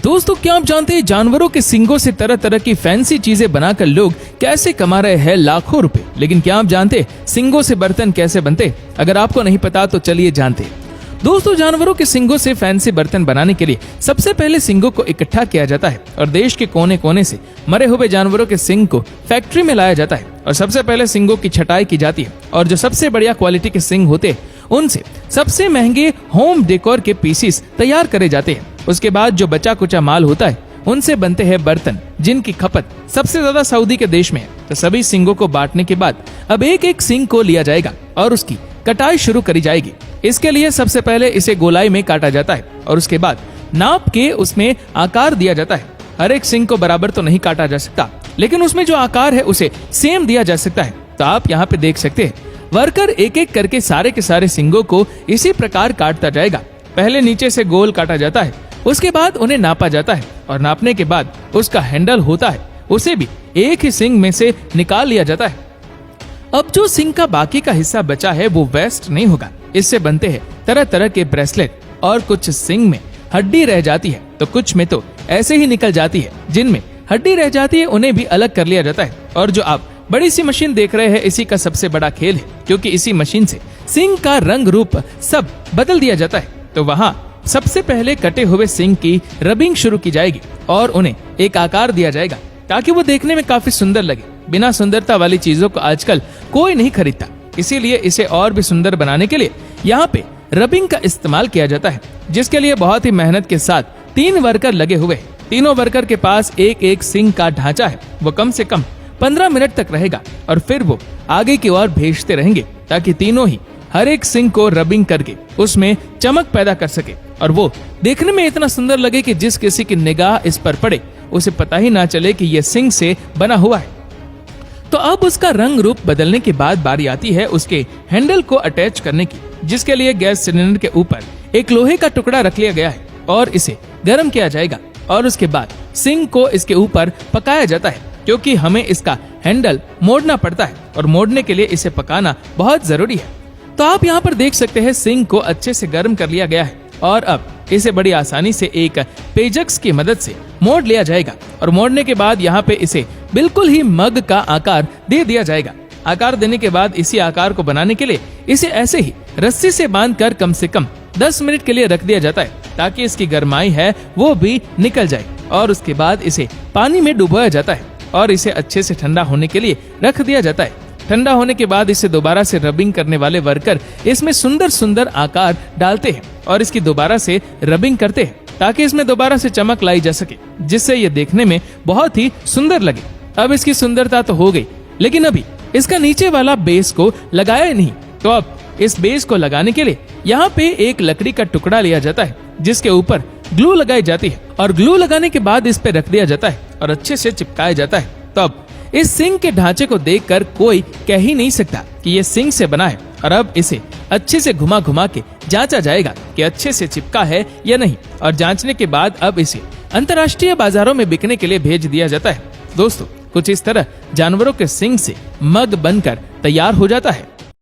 दोस्तों, क्या आप जानते हैं जानवरों के सींगों से तरह तरह की फैंसी चीजें बनाकर लोग कैसे कमा रहे हैं लाखों रुपए। लेकिन क्या आप जानते हैं सींगों से बर्तन कैसे बनते? अगर आपको नहीं पता तो चलिए जानते हैं। दोस्तों, जानवरों के सींगों से फैंसी बर्तन बनाने के लिए सबसे पहले सींगों को इकट्ठा किया जाता है और देश के कोने कोने से मरे हुए जानवरों के सींग को फैक्ट्री में लाया जाता है और सबसे पहले सींगों की छटाई की जाती है और जो सबसे बढ़िया क्वालिटी के सींग होते हैं उनसे सबसे महंगे होम डेकोर के पीसीस तैयार करे जाते हैं। उसके बाद जो बचा कुचा माल होता है उनसे बनते हैं बर्तन, जिनकी खपत सबसे ज्यादा सऊदी के देश में है। तो सभी सींगों को बांटने के बाद अब एक एक सींग को लिया जाएगा और उसकी कटाई शुरू करी जाएगी। इसके लिए सबसे पहले इसे गोलाई में काटा जाता है और उसके बाद नाप के उसमें आकार दिया जाता है। हर एक सींग को बराबर तो नहीं काटा जा सकता, लेकिन उसमें जो आकार है उसे सेम दिया जा सकता है। तो आप यहाँ पे देख सकते हैं वर्कर एक एक करके सारे के सारे सींगों को इसी प्रकार काटता जाएगा। पहले नीचे से गोल काटा जाता है, उसके बाद उन्हें नापा जाता है और नापने के बाद उसका हैंडल होता है उसे भी एक ही सींग में से निकाल लिया जाता है। अब जो सींग का बाकी का हिस्सा बचा है वो वेस्ट नहीं होगा। इससे बनते हैं तरह तरह के ब्रेसलेट और कुछ सींग में हड्डी रह जाती है तो कुछ में तो ऐसे ही निकल जाती है। जिनमें हड्डी रह जाती है उन्हें भी अलग कर लिया जाता है। और जो आप बड़ी सी मशीन देख रहे हैं इसी का सबसे बड़ा खेल है, क्योंकि इसी मशीन से सींग का रंग रूप सब बदल दिया जाता है। तो वहाँ सबसे पहले कटे हुए सींग की रबिंग शुरू की जाएगी और उन्हें एक आकार दिया जाएगा ताकि वो देखने में काफी सुंदर लगे। बिना सुंदरता वाली चीजों को आजकल कोई नहीं खरीदता, इसीलिए इसे और भी सुंदर बनाने के लिए यहाँ पे रबिंग का इस्तेमाल किया जाता है, जिसके लिए बहुत ही मेहनत के साथ 3 वर्कर लगे हुए हैं। तीनों वर्कर के पास एक एक सींग का ढांचा है। वो कम से कम 15 मिनट तक रहेगा और फिर वो आगे की ओर भेजते रहेंगे ताकि तीनों ही हर एक सींग को रबिंग करके उसमें चमक पैदा कर सके और वो देखने में इतना सुंदर लगे कि जिस किसी की निगाह इस पर पड़े उसे पता ही ना चले कि यह सींग से बना हुआ है। तो अब उसका रंग रूप बदलने के बाद बारी आती है उसके हैंडल को अटैच करने की, जिसके लिए गैस सिलेंडर के ऊपर एक लोहे का टुकड़ा रख लिया गया है और इसे गर्म किया जाएगा और उसके बाद सींग को इसके ऊपर पकाया जाता है, क्योंकि हमें इसका हैंडल मोड़ना पड़ता है और मोड़ने के लिए इसे पकाना बहुत जरूरी है। तो आप यहाँ पर देख सकते हैं सींग को अच्छे से गर्म कर लिया गया है और अब इसे बड़ी आसानी से एक पेजक्स की मदद से मोड़ लिया जाएगा और मोड़ने के बाद यहाँ पे इसे बिल्कुल ही मग का आकार दे दिया जाएगा। आकार देने के बाद इसी आकार को बनाने के लिए इसे ऐसे ही रस्सी से बांधकर कम से कम 10 मिनट के लिए रख दिया जाता है ताकि इसकी गर्माई है वो भी निकल जाए। और उसके बाद इसे पानी में डुबोया जाता है और इसे अच्छे से ठंडा होने के लिए रख दिया जाता है। ठंडा होने के बाद इसे दोबारा से रबिंग करने वाले वर्कर इसमें सुंदर सुंदर आकार डालते हैं और इसकी दोबारा से रबिंग करते हैं ताकि इसमें दोबारा से चमक लाई जा सके, जिससे ये देखने में बहुत ही सुंदर लगे। अब इसकी सुंदरता तो हो गई, लेकिन अभी इसका नीचे वाला बेस को लगाया ही नहीं। तो अब इस बेस को लगाने के लिए यहाँ पे एक लकड़ी का टुकड़ा लिया जाता है जिसके ऊपर ग्लू लगाई जाती है और ग्लू लगाने के बाद इस पे रख दिया जाता है और अच्छे से चिपकाया जाता है। तो अब इस सींग के ढांचे को देखकर कोई कह ही नहीं सकता कि ये सींग से बना है। और अब इसे अच्छे से घुमा घुमा के जांचा जाएगा कि अच्छे से चिपका है या नहीं, और जांचने के बाद अब इसे अंतर्राष्ट्रीय बाजारों में बिकने के लिए भेज दिया जाता है। दोस्तों, कुछ इस तरह जानवरों के सींग से मग बनकर तैयार हो जाता है।